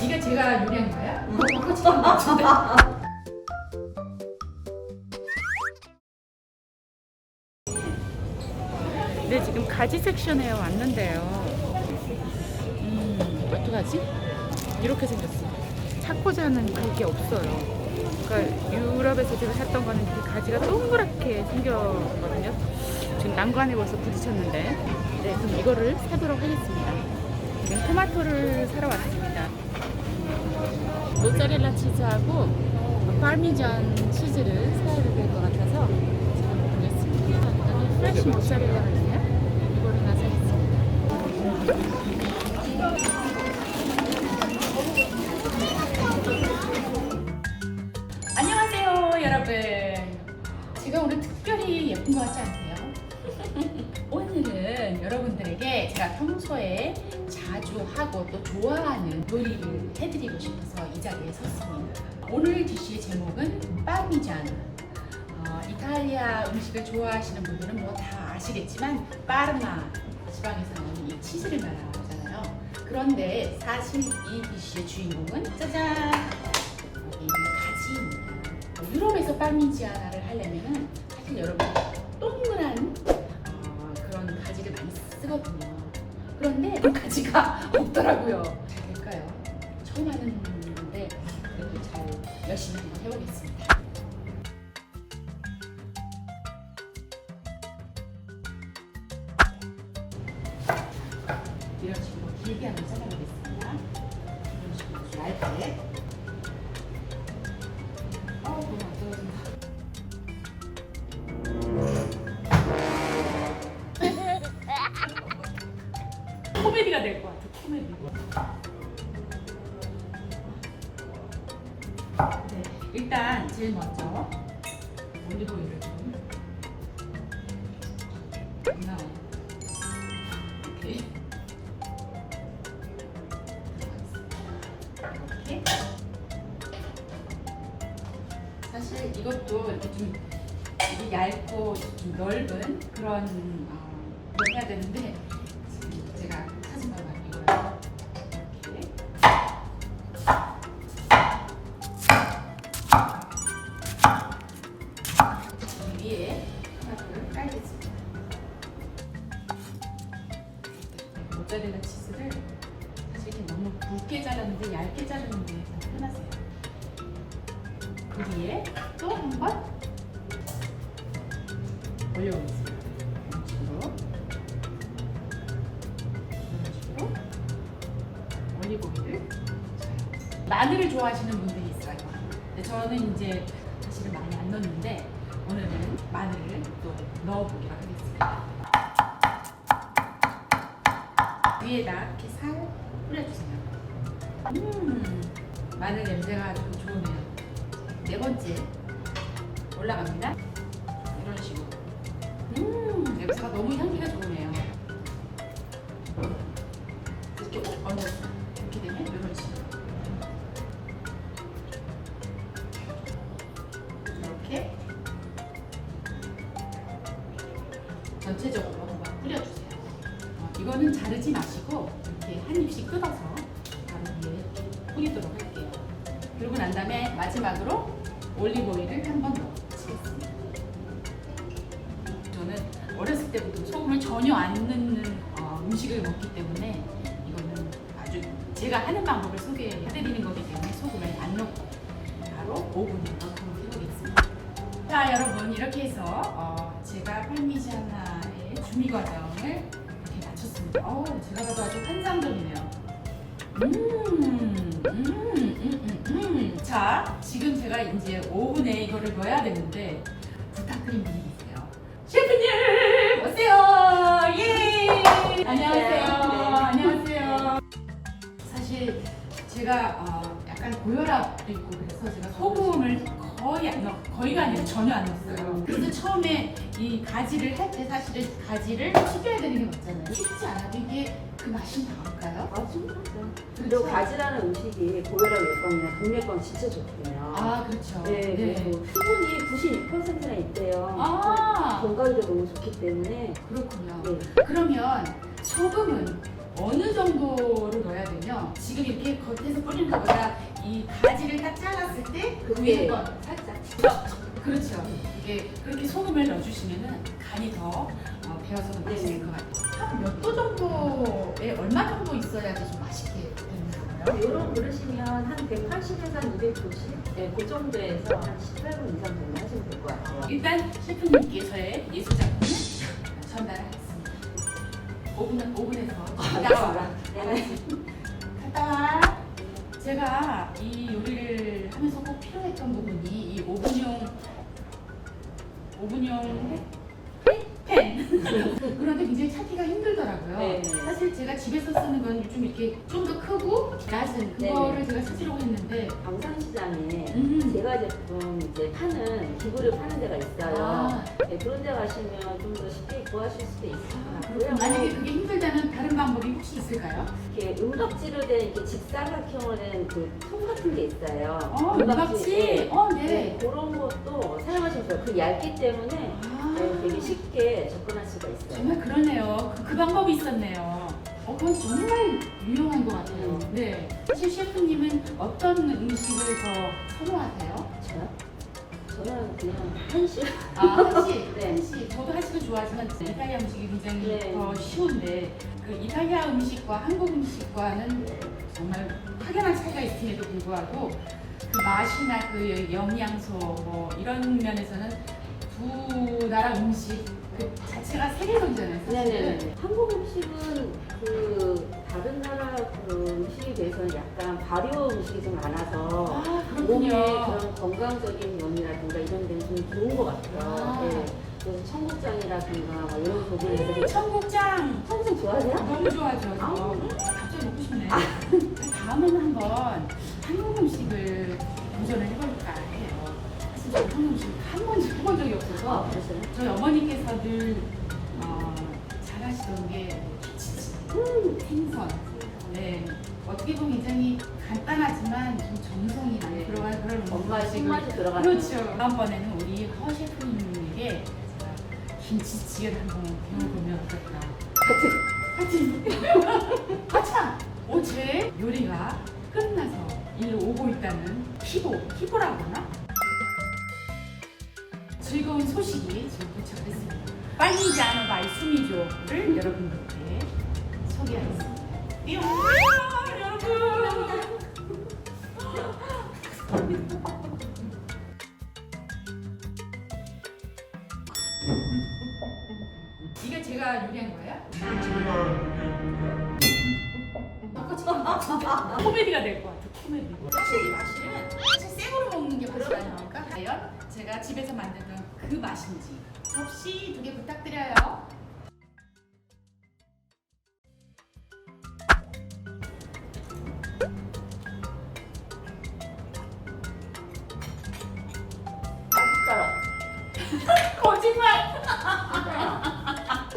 이게 제가 요리한 거야? 바꿔치는 것 같은데. 네, 지금 가지 섹션에 왔는데요. 어떡하지? 이렇게 생겼어. 타코자는 그게 없어요. 그러니까 유럽에서 제가 샀던 거는 이렇게 가지가 동그랗게 생겼거든요. 지금 난관에 벌써 부딪혔는데, 네, 그럼 이거를 사도록 하겠습니다. 지금 토마토를 사러 왔습니다. 모짜렐라 치즈하고 파미잔 치즈를 사야 될 것 같아서 지금 보겠습니다. 여기 프레쉬 모짜렐라가 있네요. 이거를 하나 사겠습니다. 안녕하세요, 여러분. 제가 오늘 특별히 예쁜 것 같지 않으세요? 오늘은 여러분들에게 제가 평소에 자주 하고 또 좋아하는 요리를 해드리고 싶어서 이 자리에 섰습니다. 오늘 디쉬의 제목은 파미잔. 이탈리아 음식을 좋아하시는 분들은 뭐 다 아시겠지만 파르마 지방에서 나오는 이 치즈를 말하잖아요. 그런데 사실 이 디쉬의 주인공은 짜잔! 여기 있는 가지입니다. 유럽에서 파미지아나를 하려면은 사실 여러분 동그란 그런 가지를 많이 쓰거든요. 그런데 그 가지가 없더라고요. 잘 될까요? 처음 하는 건데 그래도 잘 열심히 한번 해보겠습니다. 이런 식으로 길게 한번 잘라보겠습니다. 이런 식으로 아주 얇게. 너무 안 떨어진다. 코미디가 될 것 같아. 코미디. 네, 일단 제일 먼저 올리브오일을 좀 나와요. 이렇게. 이렇게. 사실 이것도 이렇게 좀 이게 얇고 좀 넓은 그런 걸 해야 되는데 지금 제가 찾은 바가 이거라서 이렇게 이 위에 토마토를 깔겠습니다. 모짜렐라 치즈를 사실 이렇게 너무 굵게 자르는데 얇게 자르는 게 더 편하세요. 그 위에 또 한 번 올려보겠습니다. 이런 식으로 올리브오일을 마늘을 좋아하시는 분들이 있어요. 근데 저는 이제 사실은 많이 안 넣는데 오늘은 마늘을 또 넣어보기로 하겠습니다. 위에다 이렇게 살 뿌려주세요. 마늘 냄새가 좀 좋으네요. 네 번째 올라갑니다. 이런 식으로. 냄새가 너무 향기가 좋으네요. 이렇게 얹었어요. 이렇게 되면 이런 식으로. 이렇게 전체적으로 한번 뿌려주세요. 이거는 자르지 마시고 이렇게 한 입씩 뜯어서 바로 위에 뿌리도록 할게요. 그러고 난 다음에 마지막으로 올리브오일을 한 번 넣어주겠습니다. 저는 어렸을 때부터 소금을 전혀 안 넣는 음식을 먹기 때문에 이거는 아주 제가 하는 방법을 소개해드리는 거기 때문에 소금을 안 넣고 바로 오븐에 넣도록 해보겠습니다. 자, 여러분 이렇게 해서 제가 파미자나의 준비 과정을 이렇게 마쳤습니다. 제가 봐도 아주 환상적이네요. 자, 지금 제가 이제 오븐에 이거를 넣어야 되는데 부탁드린 분이 계세요. 셰프님 오세요. 예. 안녕하세요. 네. 안녕하세요. 사실 제가 약간 고혈압도 있고 그래서 제가 소금을 거의가 아니라 전혀 안 넣었어요. 그래서 처음에 이 가지를 할 때 사실은 가지를 튀겨야 되는 게 맞잖아요. 튀기지 않아도 이게 그 맛이 나올까요? 충분하죠. 그리고 가지라는 음식이 고혈압 예방이나 동맥경 진짜 좋거든요. 아, 그렇죠. 네, 그리고 수분이 96%나 있대요. 아, 건강에도 너무 좋기 때문에. 그렇군요. 네. 그러면 소금은 어느 정도로 넣어야 되냐? 지금 이렇게 겉에서 뿌리는 것보다 이 가지를 딱 잘랐을 때 그 그게 위에 건 살짝 그렇죠. 이게 그렇게 소금을 넣어주시면은 간이 더 배어서 맛있을 것 같아요. 한 몇 도 정도에 얼마 정도 있어야지 좀 맛있게 되는 거예요? 이런 그릇이면 한 180에서 한 290? 네, 그 정도에서 한 18분 이상 정도 하시면 될 것 같아요. 일단 셰프님께 저의 예술작품을 전달하겠습니다. 오븐에서 갔다 와라. 갔다 와. 제가 이 요리를 하면서 꼭 필요했던 부분이 이 오븐용 팬. 그런데 굉장히 찾기가 힘들더라고요. 네. 사실 제가 집에서 쓰는 건 좀 이렇게 좀 더 크고 낮은 그거를 제가 찾으려고 했는데 광산시장에 음. 제과 제품 이제 파는 기구를 파는 데가 있어요. 아, 네, 그런 데 가시면 좀 더 쉽게 구하실 수도 있어요. 만약에 그게 힘들다면 다른 방법이 혹시 있을까요? 이렇게 은박지로 된 이렇게 직사각형으로 된 그 통 같은 게 있어요. 은박지? 네. 네. 네, 그런 것도 사용하시면 좋아요. 그 얇기 때문에 아. 네, 되게 쉽게 접근할 수가 있어요. 정말 그러네요. 그 방법이 있었네요. 그건 정말 유용한 것 같아요. 네. 사실 셰프님은 어떤 음식을 더 선호하세요? 저요? 저는 그냥 한식. 아, 한식. 네. 한식. 저도 한식을 좋아하지만 이탈리아 음식이 굉장히 네. 더 쉬운데 그 이탈리아 음식과 한국 음식과는 정말 확연한 차이가 있음에도 불구하고 그 맛이나 그 영양소 뭐 이런 면에서는 두 나라 음식 그 자체가 세계적이잖아요. 사실은. 네네네. 한국 음식은 그 다른 나라 그 음식에 비해서는 약간 발효 음식이 좀 많아서 아, 몸에 그렇군요. 그런 건강적인 면이라든가 이런 데는 좀 좋은 것 같아요. 아. 네. 그래서 청국장이라든가 막 이런 부분에서 청국장 청국장 좋아하세요? 너무 좋아하죠. 저. 아우. 갑자기 먹고 싶네. 다음에는 한번 한국 음식을 도전을 해볼까 해요. 사실 저 한국 음식 한 번도 해본 적이 없어서 그랬어요? 저희 어머니께서 늘 잘하시던 게 생선. 네. 어떻게 보면 굉장히 간단하지만 좀 정성이 많이 들어간 그런 엄마의 음식을 손맛이 들어가는. 그렇죠. 다음번에는 우리 허 셰프님에게 제가 김치찌개를 한번 배워보면 어떨까. 같이. 아참! 제 요리가 끝나서 일로 오고 있다는 희보라고 하나? 즐거운 소식이 지금 도착했습니다. 빨리지 않은 바이 수미조를 여러분들께 소개하겠습니다. 띠용! 여러분! 이게 제가 요리한 거예요? 코미디가 될 것 같아. 코미디. 사실 이 맛은 사실 생으로 먹는 게 맛이 아닙니까? 과연 제가 집에서 만드는 그 맛인지 접시 2개 부탁드려요. 맛있어요. 거짓말!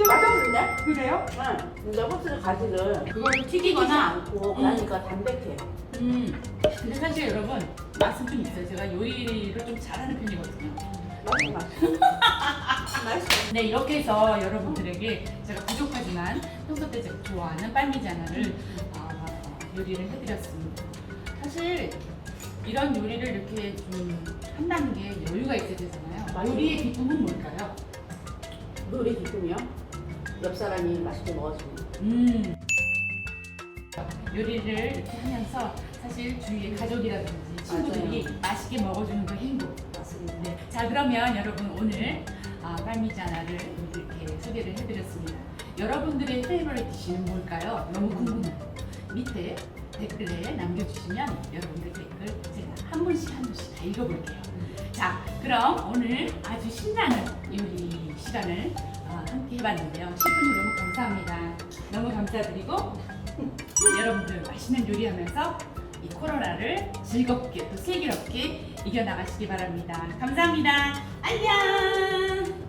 맛없는데? 그래요? 응. 근데 확실히 가지를 그걸 튀기지 튀기거나 않고 그러니까 담백해요. 근데 사실 여러분 맛은 좀 있어요. 제가 요리를 좀 잘하는 편이거든요. 맛있어. 네, 이렇게 해서 여러분들에게 제가 부족하지만 평소 때 제가 좋아하는 빨미자나를 요리를 해드렸습니다. 사실 이런 요리를 이렇게 좀 한다는 게 여유가 있어야 되잖아요. 맞아요. 요리의 기쁨은 뭘까요? 요리 기쁨이요? 옆 사람이 맛있게 먹어주는. 요리를 이렇게 하면서 사실 주위의 가족이라든지 친구들이 맛있게 먹어주는 그 행복. 맞습니다. 네. 자, 그러면 여러분 오늘 빨미자나를 이렇게 소개를 해드렸습니다. 여러분들의 페이버릿 디시는 뭘까요? 너무 궁금해요. 밑에 댓글에 남겨주시면 여러분들 댓글 제가 한 분씩 다 읽어볼게요. 자, 그럼 오늘 아주 신나는 요리 시간을 함께 해봤는데요. 셰프님 너무 감사합니다. 너무 감사드리고 여러분들 맛있는 요리하면서 이 코로나를 즐겁게 또 슬기롭게 이겨나가시기 바랍니다. 감사합니다. 안녕.